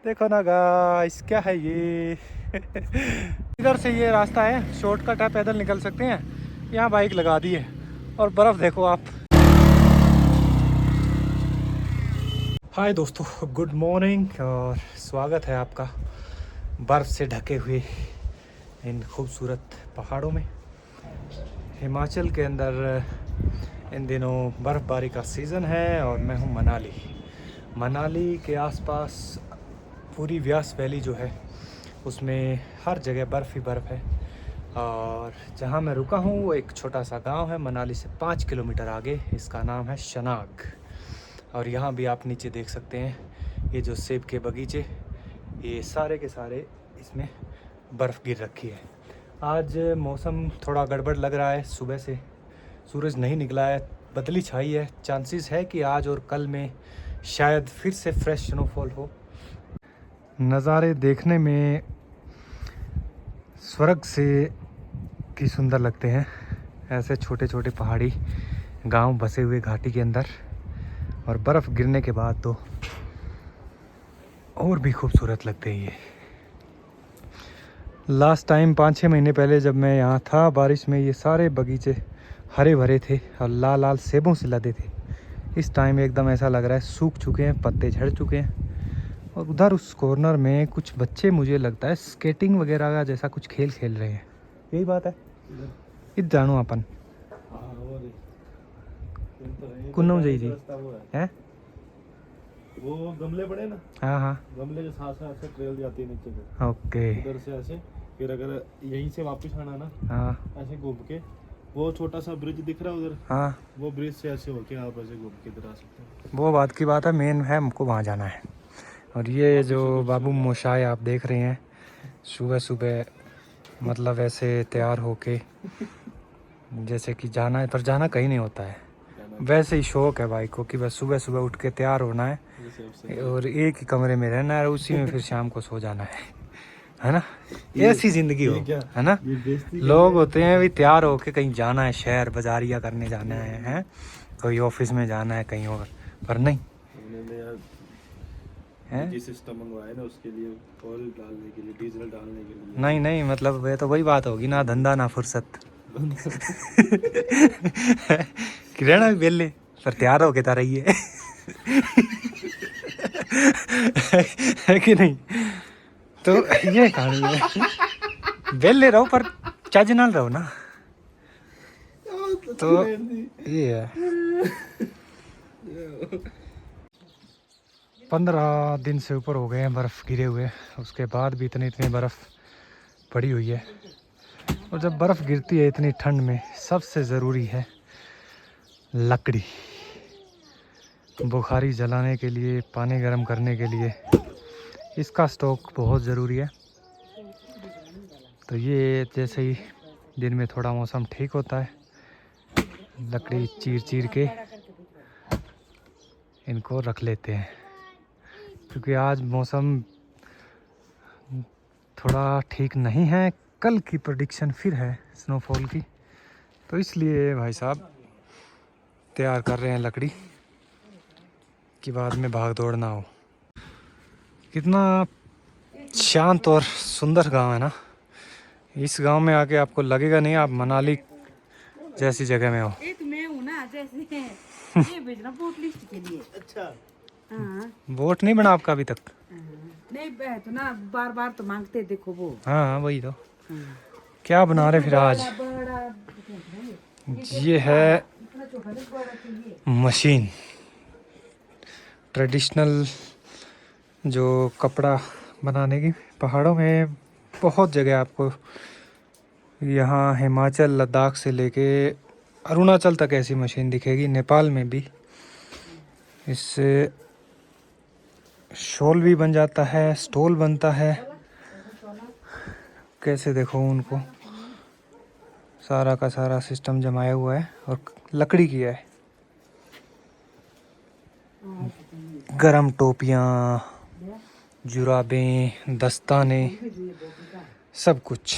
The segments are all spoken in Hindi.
देखो ना गाइस, क्या है ये। इधर से ये रास्ता है, शॉर्टकट है, पैदल निकल सकते हैं। यहाँ बाइक लगा दी है और बर्फ़ देखो आप। हाय दोस्तों, गुड मॉर्निंग और स्वागत है आपका बर्फ़ से ढके हुए इन खूबसूरत पहाड़ों में। हिमाचल के अंदर इन दिनों बर्फ़बारी का सीज़न है और मैं हूँ मनाली के आसपास। पूरी व्यास वैली जो है उसमें हर जगह बर्फ़ ही बर्फ़ है। और जहाँ मैं रुका हूँ वो एक छोटा सा गांव है, मनाली से 5 किलोमीटर आगे। इसका नाम है शनाग। और यहाँ भी आप नीचे देख सकते हैं, ये जो सेब के बगीचे, ये सारे के सारे इसमें बर्फ़ गिर रखी है। आज मौसम थोड़ा गड़बड़ लग रहा है, सुबह से सूरज नहीं निकला है, बदली छाई है। चांसेस है कि आज और कल में शायद फिर से फ्रेश स्नोफॉल हो। नज़ारे देखने में स्वर्ग से की सुंदर लगते हैं। ऐसे छोटे छोटे पहाड़ी गांव बसे हुए घाटी के अंदर, और बर्फ़ गिरने के बाद तो और भी खूबसूरत लगते हैं ये। लास्ट टाइम 5-6 महीने पहले जब मैं यहाँ था बारिश में, ये सारे बगीचे हरे भरे थे और लाल लाल सेबों से लदे थे। इस टाइम एकदम ऐसा लग रहा है सूख चुके हैं, पत्ते झड़ चुके हैं। और उधर उस कॉर्नर में कुछ बच्चे, मुझे लगता है स्केटिंग वगैरह का जैसा कुछ खेल खेल रहे हैं। यही बात है, इत जानू अपन कुन्नू जी हैं। वो गमले पड़े ना, हाँ हाँ, गमले के साथ साथ ऐसे ट्रेल जाती है नीचे को, ओके। इधर से ऐसे। फिर अगर यहीं से वापस आना ना, हाँ ऐसे घूम के, वो छोटा सा ब्रिज दिख रहा है उधर, हाँ, वो ब्रिज से ऐसे होके आप ऐसे घूम के इधर आ सकते हैं। वो बात की बात है, मेन है हमको वहाँ जाना है। और ये जो बाबू मोशाय आप देख रहे हैं, सुबह सुबह मतलब ऐसे तैयार होके जैसे कि जाना है, पर जाना कहीं नहीं होता है। वैसे ही शौक है भाई को कि बस सुबह सुबह उठ के तैयार होना है और एक ही कमरे में रहना है और उसी में फिर शाम को सो जाना है ना। ऐसी जिंदगी हो, है ना। लोग होते हैं भी तैयार होके कहीं जाना है, शहर बाजारिया करने जाना है, कोई ऑफिस में जाना है कहीं और, पर नहीं है। सिस्टम मंगवाया ना उसके लिए, ऑयल डालने के लिए, डीजल डालने के लिए। नहीं नहीं, मतलब वे तो वही बात होगी ना, धंधा ना फुर्सत। कि रहना भी बेले पर तैयार होके तारा ही है। है कि नहीं। तो ये कहानी है, बेले रहो पर चज नाल रहो ना। तो ये है। 15 दिन से ऊपर हो गए हैं बर्फ़ गिरे हुए, उसके बाद भी इतनी बर्फ़ पड़ी हुई है। और जब बर्फ़ गिरती है इतनी ठंड में, सबसे ज़रूरी है लकड़ी। बुखारी जलाने के लिए, पानी गर्म करने के लिए इसका स्टॉक बहुत ज़रूरी है। तो ये जैसे ही दिन में थोड़ा मौसम ठीक होता है, लकड़ी चीर चीर के इनको रख लेते हैं, क्योंकि आज मौसम थोड़ा ठीक नहीं है। कल की प्रेडिक्शन फिर है स्नोफॉल की, तो इसलिए भाई साहब तैयार कर रहे हैं लकड़ी कि बाद में भाग दौड़ ना हो। कितना शांत और सुंदर गांव है ना। इस गांव में आके आपको लगेगा नहीं आप मनाली जैसी जगह में हो। एक मैं हूँ ना, जैसे ये भेजना वोट लिस्ट के लिए। अच्छा, हाँ वोट नहीं बना आपका अभी तक? नहीं तो ना, बार बार तो मांगते देखो वो। हाँ हाँ, वही तो। क्या बना रहे फिर आज? ये है मशीन, ट्रेडिशनल जो कपड़ा बनाने की। पहाड़ों में बहुत जगह आपको, यहाँ हिमाचल लद्दाख से लेके अरुणाचल तक ऐसी मशीन दिखेगी, नेपाल में भी। इससे शॉल भी बन जाता है, स्टोल बनता है। कैसे देखो उनको, सारा का सारा सिस्टम जमाया हुआ है और लकड़ी की है। गरम टोपियाँ, जुराबें, दस्ताने, सब कुछ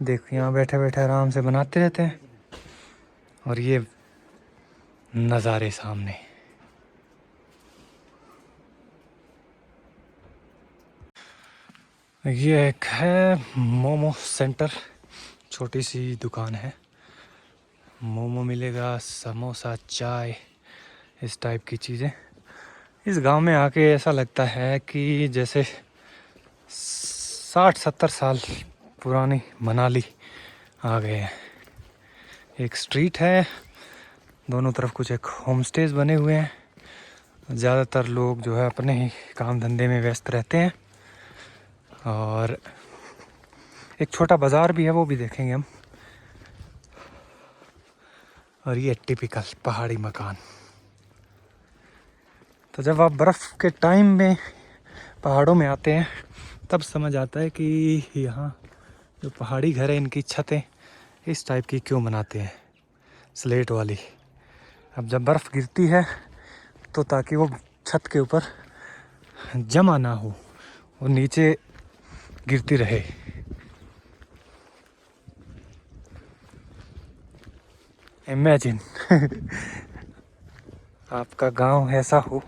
देखो यहाँ बैठे बैठे आराम से बनाते रहते हैं। और ये नज़ारे सामने, ये एक है मोमो सेंटर, छोटी सी दुकान है। मोमो मिलेगा, समोसा, चाय, इस टाइप की चीज़ें। इस गांव में आके ऐसा लगता है कि जैसे 60-70 साल पुरानी मनाली आ गए हैं। एक स्ट्रीट है, दोनों तरफ कुछ एक होम स्टेज बने हुए हैं। ज़्यादातर लोग जो है अपने ही काम धंधे में व्यस्त रहते हैं। और एक छोटा बाज़ार भी है, वो भी देखेंगे हम। और ये टिपिकल पहाड़ी मकान। तो जब आप बर्फ़ के टाइम में पहाड़ों में आते हैं तब समझ आता है कि यहाँ जो पहाड़ी घर है इनकी छतें इस टाइप की क्यों बनाते हैं, स्लेट वाली। अब जब बर्फ़ गिरती है तो ताकि वो छत के ऊपर जमा ना हो, वो नीचे गिरती रहे। इमेजिन आपका गांव ऐसा हो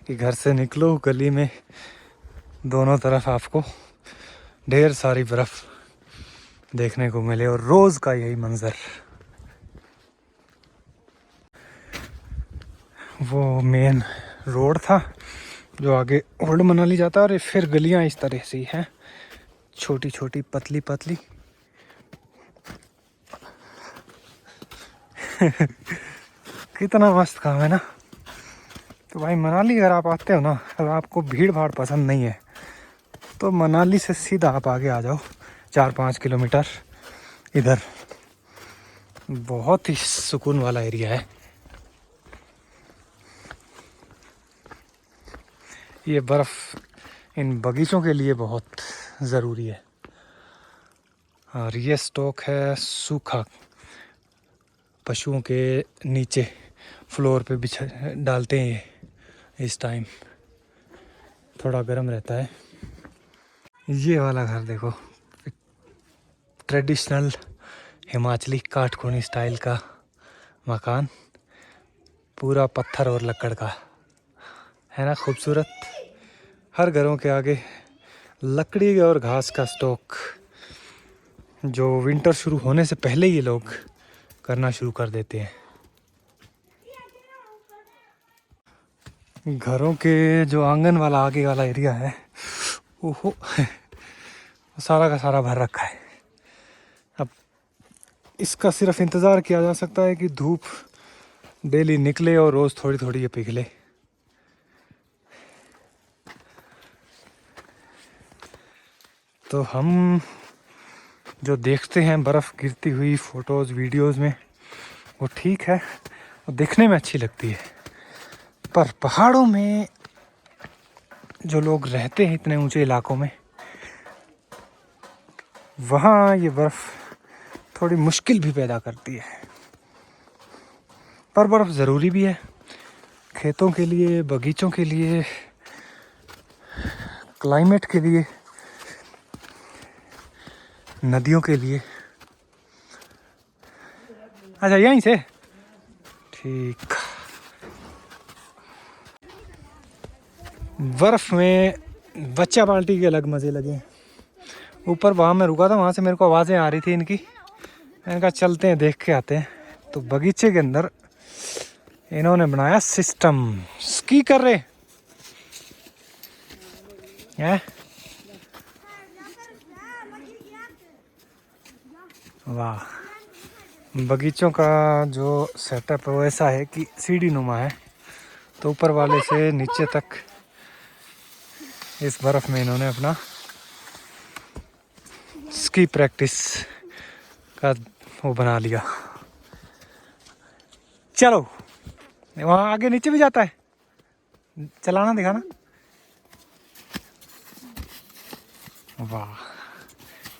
कि घर से निकलो, गली में दोनों तरफ आपको ढेर सारी बर्फ़ देखने को मिले, और रोज़ का यही मंज़र। वो मेन रोड था जो आगे ओल्ड मनाली जाता है, और फिर गलियां इस तरह से हैं, छोटी छोटी पतली पतली। कितना मस्त काम है ना। तो भाई मनाली अगर आप आते हो ना, अगर आपको भीड़ भाड़ पसंद नहीं है तो मनाली से सीधा आप आगे आ जाओ 4-5 किलोमीटर इधर। बहुत ही सुकून वाला एरिया है ये। बर्फ़ इन बगीचों के लिए बहुत ज़रूरी है। और ये स्टॉक है सूखा, पशुओं के नीचे फ्लोर पे बिछा डालते हैं ये। इस टाइम थोड़ा गर्म रहता है। ये वाला घर देखो, ट्रेडिशनल हिमाचली काटकोनी स्टाइल का मकान, पूरा पत्थर और लकड़ का है ना, खूबसूरत। हर घरों के आगे लकड़ी और घास का स्टॉक, जो विंटर शुरू होने से पहले ये लोग करना शुरू कर देते हैं। घरों के जो आंगन वाला आगे वाला एरिया है, ओहो, सारा का सारा भर रखा है। अब इसका सिर्फ इंतज़ार किया जा सकता है कि धूप डेली निकले और रोज़ थोड़ी थोड़ी ये पिघले। तो हम जो देखते हैं बर्फ़ गिरती हुई फ़ोटोज़ वीडियोज़ में, वो ठीक है, वो देखने में अच्छी लगती है। पर पहाड़ों में जो लोग रहते हैं इतने ऊंचे इलाकों में, वहाँ ये बर्फ़ थोड़ी मुश्किल भी पैदा करती है। पर बर्फ़ ज़रूरी भी है, खेतों के लिए, बगीचों के लिए, क्लाइमेट के लिए, नदियों के लिए। अच्छा, यहीं से ठीक। बर्फ़ में बच्चा पार्टी के अलग मज़े लगे। ऊपर वहाँ मैं रुका था, वहाँ से मेरे को आवाज़ें आ रही थी इनकी। मैंने कहा चलते हैं, देख के आते हैं। तो बगीचे के अंदर इन्होंने बनाया सिस्टम, स्की कर रहे हैं। वाह, बगीचों का जो सेटअप है वो ऐसा है कि सीढ़ी नुमा है, तो ऊपर वाले से नीचे तक इस बर्फ़ में इन्होंने अपना स्की प्रैक्टिस का वो बना लिया। चलो, वहाँ आगे नीचे भी जाता है, चलाना दिखाना। वाह,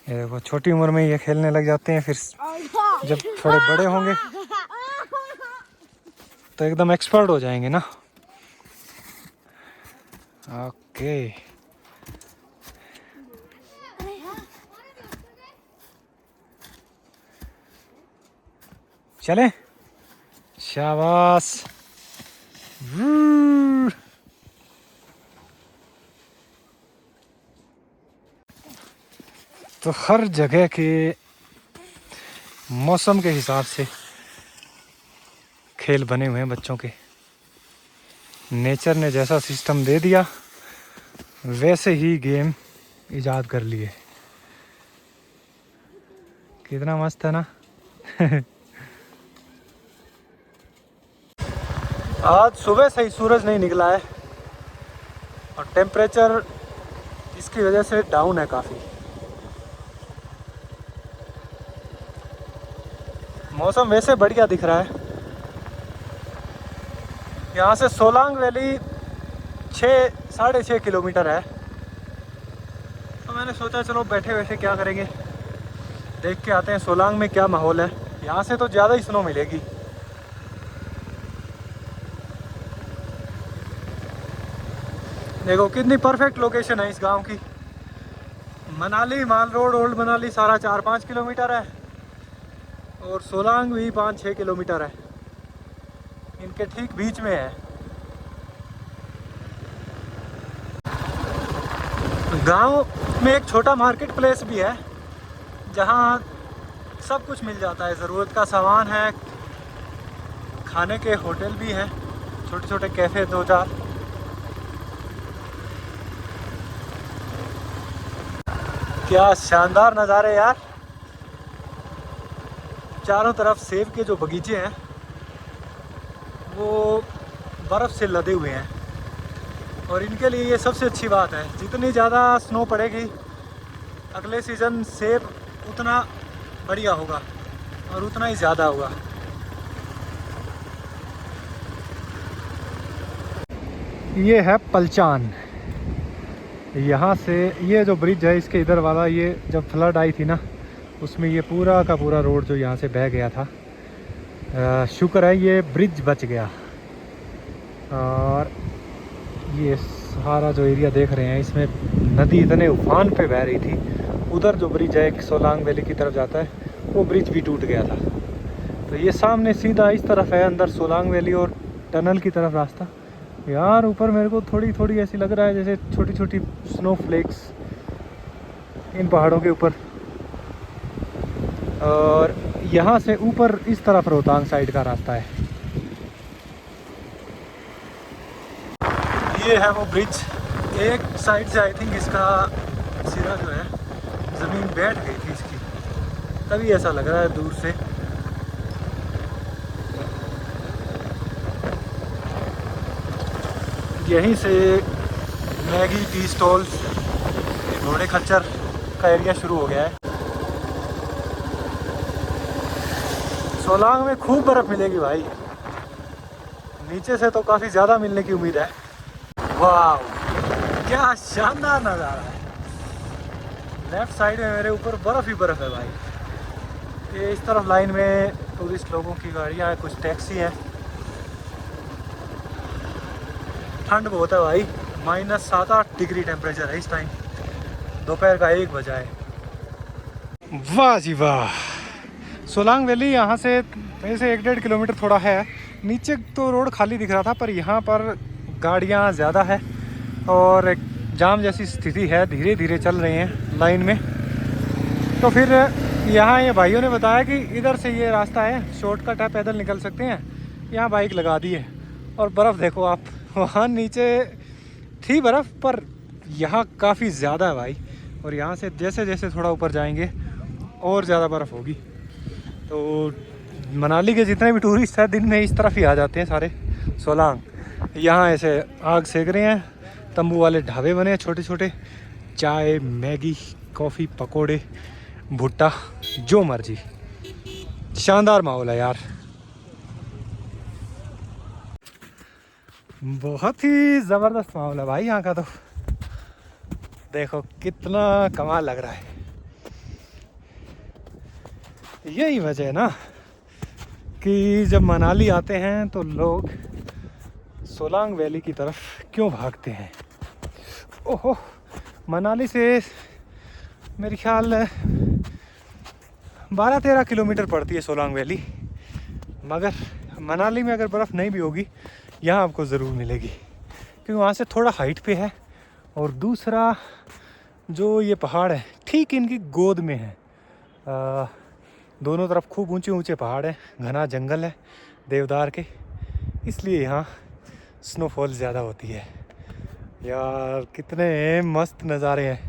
ये देखो, छोटी उम्र में ये खेलने लग जाते हैं, फिर जब थोड़े बड़े होंगे तो एकदम एक्सपर्ट हो जाएंगे ना। ओके, चले, शाबाश। तो हर जगह के मौसम के हिसाब से खेल बने हुए हैं बच्चों के। नेचर ने जैसा सिस्टम दे दिया वैसे ही गेम इजाद कर लिए। कितना मस्त है ना। आज सुबह से ही सूरज नहीं निकला है और टेम्परेचर इसकी वजह से डाउन है काफ़ी। मौसम वैसे बढ़िया दिख रहा है। यहाँ से सोलांग वैली 6-6.5 किलोमीटर है। तो मैंने सोचा चलो बैठे बैठे क्या करेंगे, देख के आते हैं सोलांग में क्या माहौल है। यहाँ से तो ज़्यादा ही स्नो मिलेगी। देखो कितनी परफेक्ट लोकेशन है इस गांव की। मनाली माल रोड, ओल्ड मनाली सारा 4-5 किलोमीटर है और सोलांग भी 5-6 किलोमीटर है। इनके ठीक बीच में है। गांव में एक छोटा मार्केट प्लेस भी है जहां सब कुछ मिल जाता है। ज़रूरत का सामान है, खाने के होटल भी हैं, छोटे छोटे कैफ़े 2-4। क्या शानदार नज़ारे यार। चारों तरफ सेब के जो बगीचे हैं वो बर्फ़ से लदे हुए हैं और इनके लिए ये सबसे अच्छी बात है। जितनी ज़्यादा स्नो पड़ेगी अगले सीज़न सेब उतना बढ़िया होगा और उतना ही ज़्यादा होगा। ये है पलचान। यहाँ से ये जो ब्रिज है इसके इधर वाला, ये जब फ्लड आई थी ना उसमें ये पूरा का पूरा रोड जो यहाँ से बह गया था। शुक्र है ये ब्रिज बच गया। और ये सारा जो एरिया देख रहे हैं इसमें नदी इतने उफान पे बह रही थी। उधर जो ब्रिज है एक सोलांग वैली की तरफ जाता है वो ब्रिज भी टूट गया था। तो ये सामने सीधा इस तरफ है अंदर सोलांग वैली और टनल की तरफ रास्ता। यार ऊपर मेरे को थोड़ी थोड़ी ऐसी लग रहा है जैसे छोटी छोटी स्नो फ्लेक्स इन पहाड़ों के ऊपर। और यहाँ से ऊपर इस तरफ रोहतांग साइड का रास्ता है। ये है वो ब्रिज। एक साइड से आई थिंक इसका सिरा जो है ज़मीन बैठ गई थी इसकी, तभी ऐसा लग रहा है दूर से। यहीं से मैगी टी स्टॉल, घोड़े खच्चर का एरिया शुरू हो गया है। सोलांग में खूब बर्फ़ मिलेगी भाई, नीचे से तो काफ़ी ज़्यादा मिलने की उम्मीद है। वाह क्या शानदार नज़ारा है। लेफ्ट साइड में मेरे ऊपर बर्फ़ ही बर्फ़ है भाई। ये इस तरफ लाइन में टूरिस्ट लोगों की गाड़ियाँ हैं, कुछ टैक्सी हैं। ठंड बहुत है भाई, -7-8 डिग्री टेम्परेचर है इस टाइम। दोपहर का 1 बजा है। वाह जी वाह। सोलांग वैली यहाँ से वैसे 1-1.5 किलोमीटर थोड़ा है। नीचे तो रोड खाली दिख रहा था पर यहाँ पर गाड़ियाँ ज़्यादा है और एक जाम जैसी स्थिति है। धीरे धीरे चल रहे हैं लाइन में। तो फिर यहाँ ये भाइयों ने बताया कि इधर से ये रास्ता है, शॉर्टकट है, पैदल निकल सकते हैं। यहाँ बाइक लगा दी है और बर्फ़ देखो आप। वहाँ नीचे थी बर्फ़ पर यहाँ काफ़ी ज़्यादा है भाई। और यहाँ से जैसे जैसे थोड़ा ऊपर जाएंगे और ज़्यादा बर्फ़ होगी। तो मनाली के जितने भी टूरिस्ट हैं दिन में इस तरफ ही आ जाते हैं सारे सोलांग। यहाँ ऐसे आग सेक रहे हैं, तंबू वाले ढाबे बने हैं छोटे छोटे, चाय, मैगी, कॉफ़ी, पकोड़े, भुट्टा, जो मर्जी। शानदार माहौल है यार, बहुत ही ज़बरदस्त माहौल है भाई यहाँ का। तो देखो कितना कमाल लग रहा है। यही वजह है ना कि जब मनाली आते हैं तो लोग सोलांग वैली की तरफ क्यों भागते हैं। ओहो, मनाली से मेरे ख्याल 12-13 किलोमीटर पड़ती है सोलांग वैली। मगर मनाली में अगर बर्फ़ नहीं भी होगी यहाँ आपको ज़रूर मिलेगी, क्योंकि वहाँ से थोड़ा हाइट पे है। और दूसरा जो ये पहाड़ है ठीक इनकी गोद में है। दोनों तरफ खूब ऊंचे ऊंचे पहाड़ हैं, घना जंगल है देवदार के, इसलिए यहाँ स्नोफॉल ज़्यादा होती है। यार कितने मस्त नज़ारे हैं,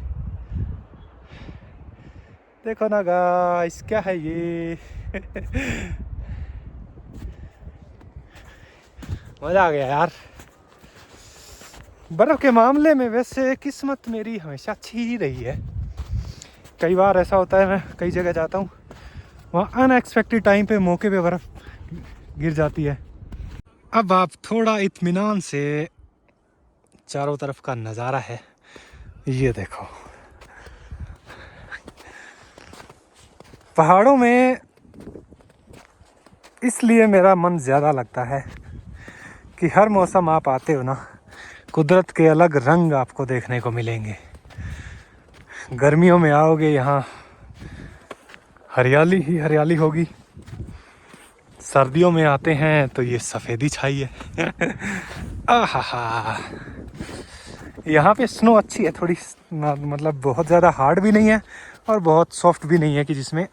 देखो ना गाइस, क्या है ये। मज़ा आ गया यार। बर्फ़ के मामले में वैसे किस्मत मेरी हमेशा अच्छी ही रही है। कई बार ऐसा होता है, मैं कई जगह जाता हूँ, वहाँ अनएक्सपेक्टेड टाइम पे मौके पे बर्फ़ गिर जाती है। अब आप थोड़ा इत्मीनान से चारों तरफ का नज़ारा है, ये देखो। पहाड़ों में इसलिए मेरा मन ज़्यादा लगता है कि हर मौसम आप आते हो ना, कुदरत के अलग रंग आपको देखने को मिलेंगे। गर्मियों में आओगे यहाँ हरियाली ही हरियाली होगी, सर्दियों में आते हैं तो ये सफ़ेदी छाई है। आहा, यहाँ पे स्नो अच्छी है थोड़ी, मतलब बहुत ज़्यादा हार्ड भी नहीं है और बहुत सॉफ्ट भी नहीं है कि जिसमें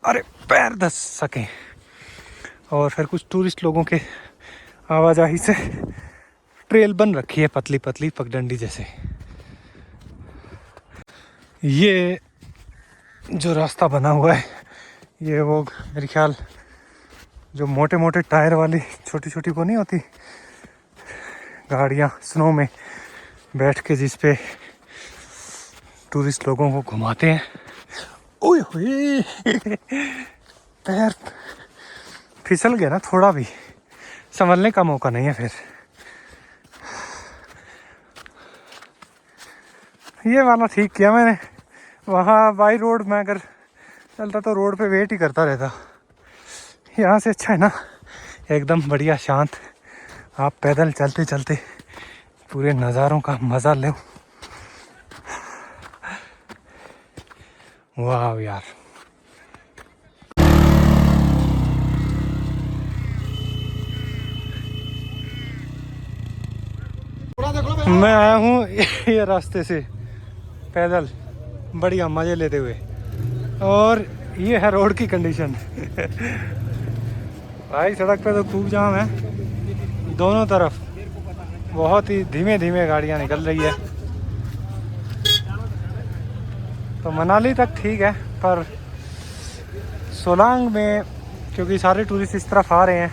अरे पैर धस सकें। और फिर कुछ टूरिस्ट लोगों के आवाजाही से ट्रेल बन रखी है पतली पतली पगडंडी जैसे। ये जो रास्ता बना हुआ है, ये वो मेरे ख्याल जो मोटे मोटे टायर वाली छोटी छोटी वो नहीं होती गाड़ियाँ, स्नो में बैठ के जिस पे टूरिस्ट लोगों को घुमाते हैं। ओए होए, पैर फिसल गया ना, थोड़ा भी संभलने का मौका नहीं है फिर। ये वाला ठीक किया मैंने, वहाँ बाई रोड में अगर चलता तो रोड पे वेट ही करता रहता। यहाँ से अच्छा है ना, एकदम बढ़िया शांत, आप पैदल चलते चलते पूरे नज़ारों का मज़ा लो। वाह यार, मैं आया हूँ ये रास्ते से पैदल बढ़िया मज़े लेते हुए, और ये है रोड की कंडीशन। भाई सड़क पे तो खूब जाम है, दोनों तरफ बहुत ही धीमे धीमे गाड़ियाँ निकल रही है। तो मनाली तक ठीक है, पर सोलांग में क्योंकि सारे टूरिस्ट इस तरफ आ रहे हैं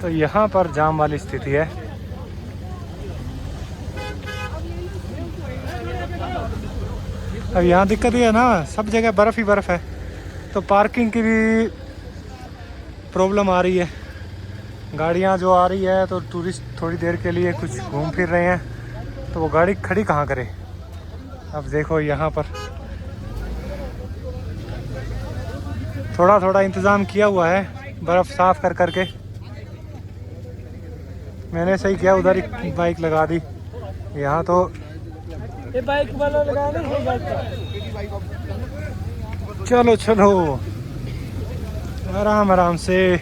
तो यहाँ पर जाम वाली स्थिति है। अब यहाँ दिक्कत ये है ना, सब जगह बर्फ़ ही बर्फ़ है, तो पार्किंग की भी प्रॉब्लम आ रही है। गाड़ियाँ जो आ रही है तो टूरिस्ट थोड़ी देर के लिए कुछ घूम फिर रहे हैं, तो वो गाड़ी खड़ी कहाँ करे। अब देखो यहाँ पर थोड़ा थोड़ा इंतज़ाम किया हुआ है बर्फ़ साफ़ कर करके। मैंने सही किया, उधर ही बाइक लगा दी। यहाँ तो ये बाइक वाला लगा नहीं, चलो चलो आराम आराम से।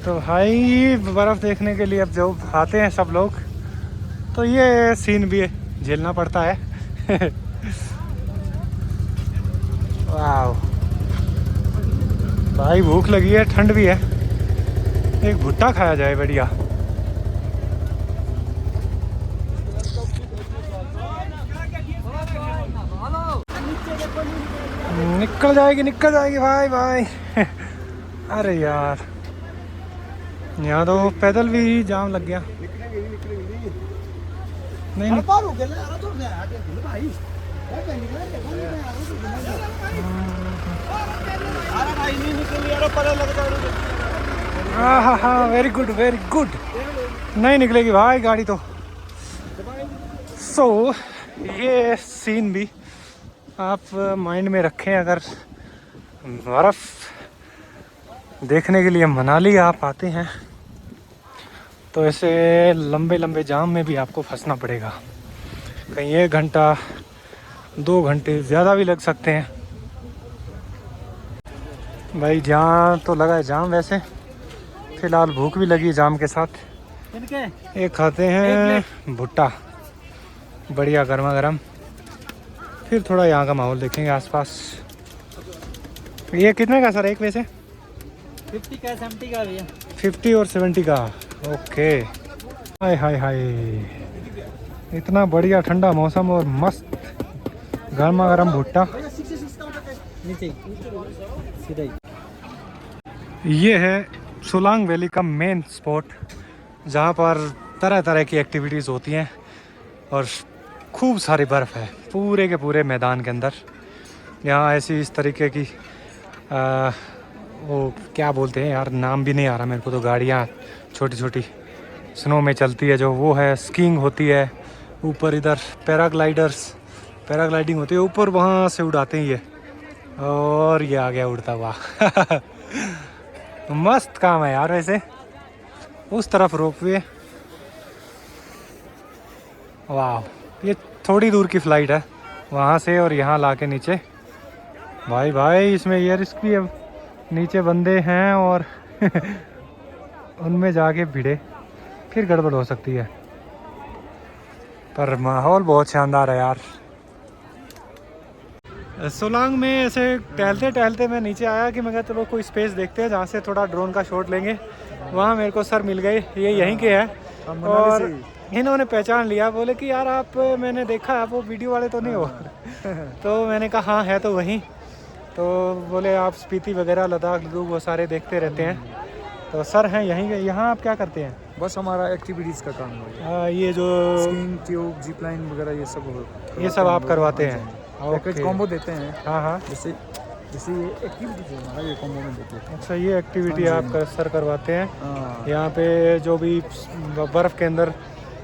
तो भाई बर्फ़ देखने के लिए अब जो आते हैं सब लोग, तो ये सीन भी झेलना पड़ता है। वाह भाई, भूख लगी है, ठंड भी है, एक भुट्टा खाया जाए बढ़िया। निकल जाएगी भाई भाई। अरे यार, यहाँ तो पैदल भी जाम लग गया। नहीं हाँ हाँ, वेरी गुड वेरी गुड। नहीं निकलेगी भाई गाड़ी तो। सो ये सीन भी आप माइंड में रखें, अगर बर्फ़ देखने के लिए मनाली आप आते हैं तो ऐसे लंबे लंबे जाम में भी आपको फंसना पड़ेगा। कहीं 1 घंटा 2 घंटे ज़्यादा भी लग सकते हैं। भाई जहाँ तो लगा है जाम, वैसे फ़िलहाल भूख भी लगी जाम के साथ। एक खाते हैं भुट्टा बढ़िया गर्मा गर्म। फिर थोड़ा यहाँ का माहौल देखेंगे आसपास। ये कितने का सर एक वैसे? 50 का 70 का भैया। 50 और 70 का। ओके। हाय हाय हाय, इतना बढ़िया ठंडा मौसम और मस्त गर्मा गर्म भुट्टा। नीचे सीधा ही। ये है सोलांग वैली का मेन स्पॉट, जहाँ पर तरह तरह की एक्टिविटीज़ होती हैं और खूब सारी बर्फ़ है पूरे के पूरे मैदान के अंदर। यहाँ ऐसी इस तरीके की वो क्या बोलते हैं यार, नाम भी नहीं आ रहा मेरे को, तो गाड़ियाँ छोटी छोटी स्नो में चलती है जो, वो है। स्कीइंग होती है ऊपर, इधर पैराग्लाइडिंग होती है ऊपर, वहाँ से उड़ाते हैं ये। और ये आ गया उड़ता हुआ मस्त काम है यार वैसे। उस तरफ रोपवे, वाह, ये थोड़ी दूर की फ़्लाइट है वहाँ से, और यहाँ ला के नीचे। भाई भाई इसमें ये रिस्क भी है, नीचे बंदे हैं और उनमें जाके भिड़े फिर गड़बड़ हो सकती है। पर माहौल बहुत शानदार है यार। सोलांग में ऐसे टहलते टहलते मैं नीचे आया कि मैं कहा चलो कोई स्पेस देखते हैं जहाँ से थोड़ा ड्रोन का शॉट लेंगे। वहाँ मेरे को सर मिल गए, ये यहीं के हैं और इन्होंने पहचान लिया। बोले कि यार आप, मैंने देखा आप वो वीडियो वाले तो नहीं हो? तो मैंने कहा हाँ है तो वहीं। तो बोले आप स्पीति वगैरह लद्दाख लोग वो सारे देखते रहते हैं। तो सर हैं यहीं के। यहाँ आप क्या करते हैं? बस हमारा एक्टिविटीज़ का काम है। ये जो स्कीइंग, ट्यूब, जिप लाइन वगैरह ये सब आप करवाते हैं? पैकेज कॉम्बो देते हैं। हाँ हाँ, जैसे ये एक्टिविटीज है हमारा, ये कॉम्बो में देते हैं। अच्छा, ये एक्टिविटी आप सर करवाते हैं। हाँ। यहाँ पे जो भी बर्फ़ के अंदर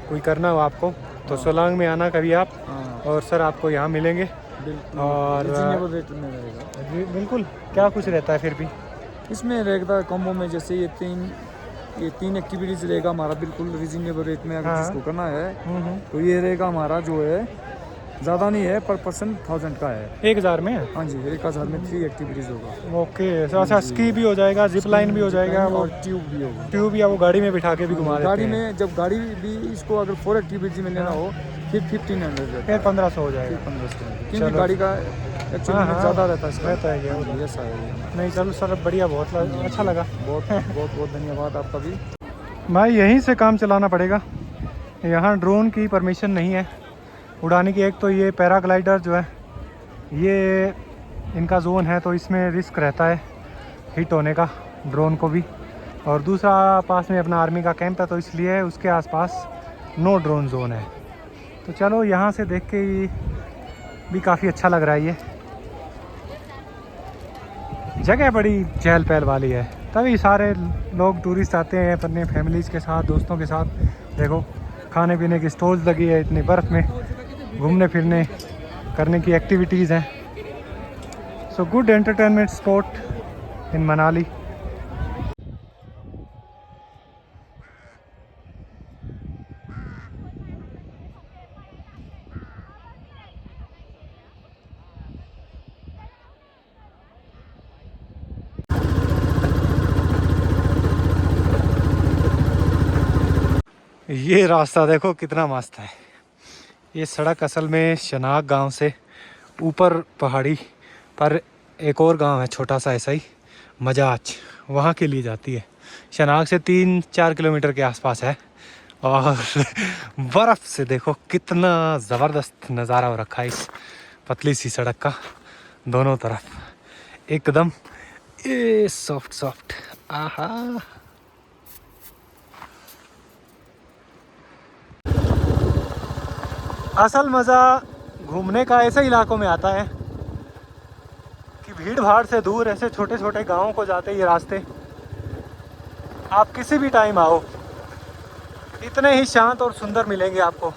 कोई करना हो आपको तो सोलांग में आना कभी आप, और सर आपको यहाँ मिलेंगे। और रिजनेबल रेट में रहेगा। बिल्कुल। क्या कुछ रहता है फिर भी इसमें रहेगा कॉम्बो में? जैसे ये तीन एक्टिविटीज रहेगा हमारा बिल्कुल रिजनेबल रेट में। अगर जिसको करना है तो ये रहेगा हमारा, जो है ज़्यादा नहीं है, पर पर्सन 1000 का है। 1000 में? हाँ जी, 1000 में 3 एक्टिविटीज़ होगा। ओके। अच्छा, स्की भी हो जाएगा, जिप लाइन भी हो जाएगा, और ट्यूब भी होगा। ट्यूब या वो गाड़ी में बिठा के भी घुमा देते हैं। गाड़ी में, जब गाड़ी भी इसको अगर 4 एक्टिविटी में लेना हो फिर 1500, फिर 1500 हो जाएगा। 1500, क्योंकि गाड़ी का एक्चुअली ज़्यादा रहता है इसका। रहता है क्या? ऐसा है। नहीं चलो सर, बढ़िया, बहुत अच्छा लगा। बहुत धन्यवाद आपका भी। भाई यहीं से काम चलाना पड़ेगा, यहाँ ड्रोन की परमिशन नहीं है उड़ाने की। एक तो ये पैराग्लाइडर जो है ये इनका जोन है, तो इसमें रिस्क रहता है हिट होने का ड्रोन को भी। और दूसरा पास में अपना आर्मी का कैंप है, तो इसलिए उसके आसपास नो ड्रोन जोन है। तो चलो यहाँ से देख के भी काफ़ी अच्छा लग रहा है। ये जगह बड़ी चहल पहल वाली है, तभी सारे लोग टूरिस्ट आते हैं अपने फैमिलीज़ के साथ, दोस्तों के साथ। देखो खाने पीने की स्टॉल्स लगी है, इतनी बर्फ़ में घूमने फिरने करने की एक्टिविटीज़ हैं। So good entertainment spot in Manali. ये रास्ता देखो कितना मस्त है। ये सड़क असल में शनाग गांव से ऊपर पहाड़ी पर एक और गांव है छोटा सा ऐसा ही, मजाच, वहाँ के लिए जाती है। शनाग से 3-4 किलोमीटर के आसपास है। और बर्फ़ से देखो कितना ज़बरदस्त नज़ारा हो रखा है इस पतली सी सड़क का, दोनों तरफ एकदम ये सॉफ्ट सॉफ्ट। आहा, असल मज़ा घूमने का ऐसे इलाकों में आता है कि भीड़ भाड़ से दूर ऐसे छोटे छोटे गांवों को जाते ये रास्ते, आप किसी भी टाइम आओ इतने ही शांत और सुंदर मिलेंगे आपको।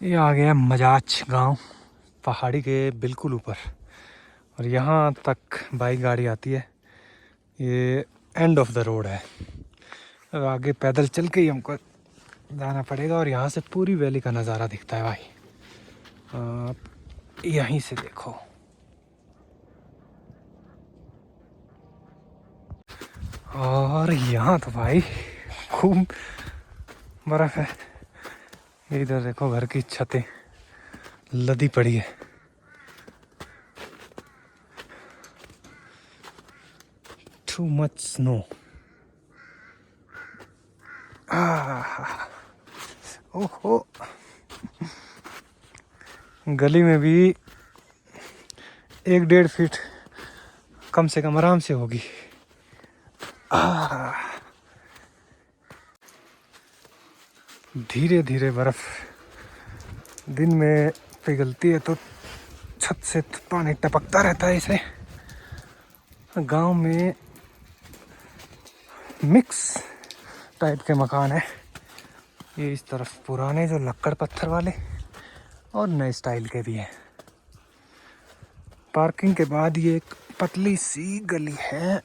ये आ गया मजाच गांव, पहाड़ी के बिल्कुल ऊपर, और यहाँ तक बाइक गाड़ी आती है। ये एंड ऑफ द रोड है। अब आगे पैदल चल के ही हमको जाना पड़ेगा, और यहाँ से पूरी वैली का नज़ारा दिखता है भाई। आप यहीं से देखो। और यहाँ तो भाई खूब बर्फ है। इधर देखो घर की छतें लदी पड़ी है। Too much snow. ओहो, गली में भी 1-1.5 फीट कम से कम आराम से होगी। धीरे धीरे बर्फ दिन में पिघलती है तो छत से पानी टपकता रहता है। इसे गांव में मिक्स टाइप के मकान है ये। इस तरफ पुराने जो लक्कड़ पत्थर वाले और नए स्टाइल के भी हैं। पार्किंग के बाद ये एक पतली सी गली है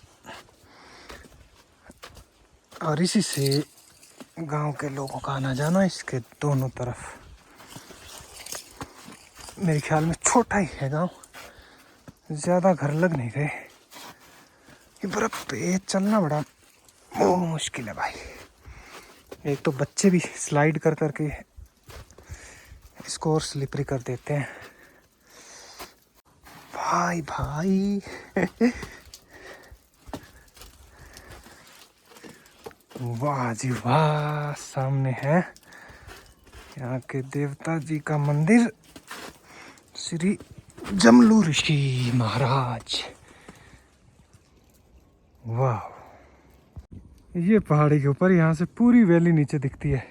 और इसी से गांव के लोगों का आना जाना। इसके दोनों तरफ मेरे ख्याल में छोटा ही है गांव, ज़्यादा घर लग नहीं रहे। ये बर्फ पे चलना बड़ा मुश्किल है भाई। एक तो बच्चे भी स्लाइड कर करके इसको और स्लिपरी कर देते हैं। भाई भाई वाह जी वाह, सामने है यहाँ के देवता जी का मंदिर, श्री जमलू ऋषि महाराज। वाह, ये पहाड़ी के ऊपर यहाँ से पूरी वैली नीचे दिखती है।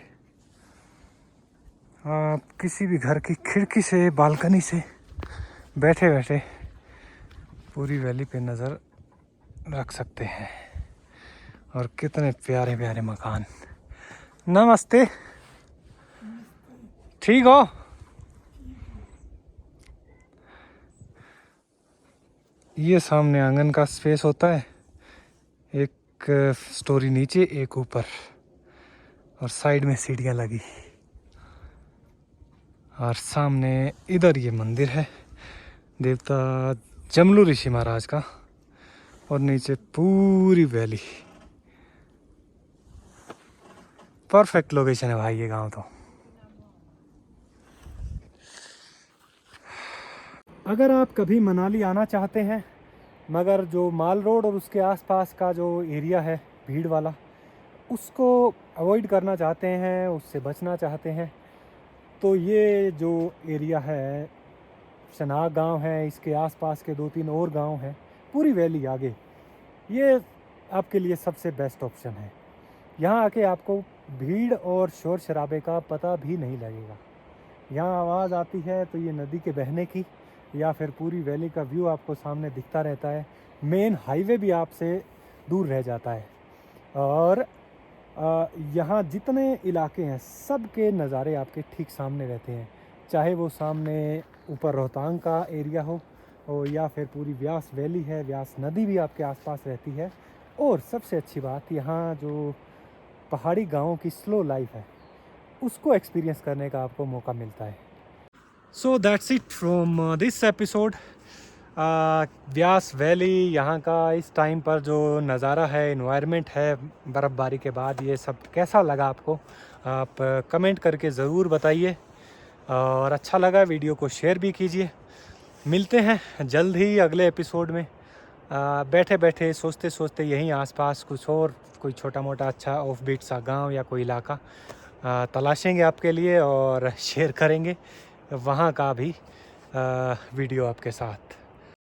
आप किसी भी घर की खिड़की से, बालकनी से बैठे बैठे पूरी वैली पे नज़र रख सकते हैं। और कितने प्यारे प्यारे मकान। नमस्ते, ठीक हो? ये सामने आंगन का स्पेस होता है, एक स्टोरी नीचे एक ऊपर, और साइड में सीढ़ियाँ लगी। और सामने इधर ये मंदिर है देवता जमलू ऋषि महाराज का, और नीचे पूरी वैली। परफेक्ट लोकेशन है भाई ये गांव तो। अगर आप कभी मनाली आना चाहते हैं मगर जो माल रोड और उसके आसपास का जो एरिया है भीड़ वाला, उसको अवॉइड करना चाहते हैं, उससे बचना चाहते हैं, तो ये जो एरिया है शनाग गांव है, इसके आसपास के 2-3 और गांव हैं, पूरी वैली आगे, ये आपके लिए सबसे बेस्ट ऑप्शन है। यहाँ आके आपको भीड़ और शोर शराबे का पता भी नहीं लगेगा। यहाँ आवाज़ आती है तो ये नदी के बहने की, या फिर पूरी वैली का व्यू आपको सामने दिखता रहता है। मेन हाईवे भी आपसे दूर रह जाता है। और यहाँ जितने इलाके हैं सब के नज़ारे आपके ठीक सामने रहते हैं, चाहे वो सामने ऊपर रोहतांग का एरिया हो और या फिर पूरी व्यास वैली है, व्यास नदी भी आपके आसपास रहती है। और सबसे अच्छी बात, यहाँ जो पहाड़ी गाँवों की स्लो लाइफ है उसको एक्सपीरियंस करने का आपको मौका मिलता है। So that's it from this episode. Vyas valley, यहाँ का इस टाइम पर जो नज़ारा है, इन्वायरमेंट है बर्फ़बारी के बाद, ये सब कैसा लगा आपको? आप कमेंट करके ज़रूर बताइए, और अच्छा लगा वीडियो को शेयर भी कीजिए। मिलते हैं जल्द ही अगले एपिसोड में। बैठे बैठे सोचते सोचते यहीं आसपास कुछ और कोई छोटा मोटा अच्छा ऑफ बीट सा गांव या कोई इलाका तलाशेंगे आपके लिए और शेयर करेंगे वहाँ का भी वीडियो आपके साथ।